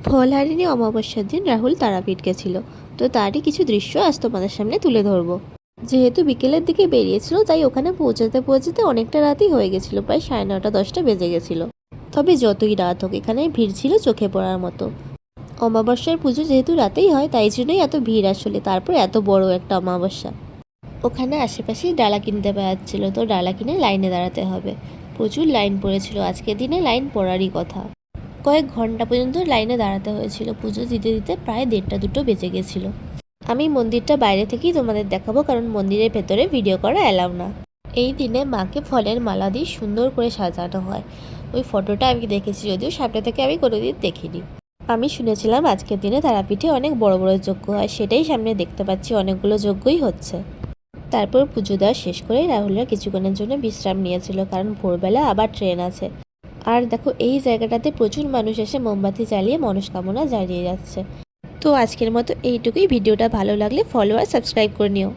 ফলহারিণী অমাবস্যার দিন রাহুল তারাপীঠ গেছিল, তো তারই কিছু দৃশ্য আজ তোমাদের সামনে তুলে ধরবো। যেহেতু বিকেলের দিকে বেরিয়েছিল, তাই ওখানে পৌঁছাতে পৌঁছাতে অনেকটা রাতই হয়ে গেছিল, প্রায় 9:30-10টা বেজে গেছিল। তবে যতই রাত হোক, এখানে ভিড় ছিল চোখে পড়ার মতো। অমাবস্যার পুজো যেহেতু রাতেই হয়, তাই জন্যই এত ভিড় আসলে। তারপর এত বড় একটা অমাবস্যা। ওখানে আশেপাশেই ডালা কিনতে পাওয়া যাচ্ছিল, তো ডালা কিনে লাইনে দাঁড়াতে হবে। প্রচুর লাইন পড়েছিল, আজকের দিনে লাইন পড়ারই কথা। কয়েক ঘন্টা পর্যন্ত লাইনে দাঁড়াতে হয়েছিল। পুজো দিতে দিতে প্রায় 1:30-2টো বেজে গেছিল। আমি মন্দিরটা বাইরে থেকেই তোমাদের দেখাবো, কারণ মন্দিরের ভেতরে ভিডিও করা অ্যালাউ না। এই দিনে মাকে ফলের মালা দিয়ে সুন্দর করে সাজানো হয়। ওই ফটোটা আমি দেখেছি, যদিও সামনে থেকে আমি কোনোদিন দেখিনি। আমি শুনেছিলাম আজকের দিনে তারাপীঠে অনেক বড় বড় যজ্ঞ হয়, সেটাই সামনে দেখতে পাচ্ছি, অনেকগুলো যজ্ঞই হচ্ছে। তারপর পুজো দেওয়া শেষ করে রাহুলরা কিছুক্ষণের জন্য বিশ্রাম নিয়েছিল, কারণ ভোরবেলা আবার ট্রেন আছে। আর দেখো, এই জায়গাটাতে প্রচুর মানুষ এসে মোমবাতি জ্বালিয়ে মনস্কামনা জানিয়ে যাচ্ছে। তো আজকের মতো এইটুকুই। ভিডিওটা ভালো লাগলে ফলো আর সাবস্ক্রাইব করে নিও।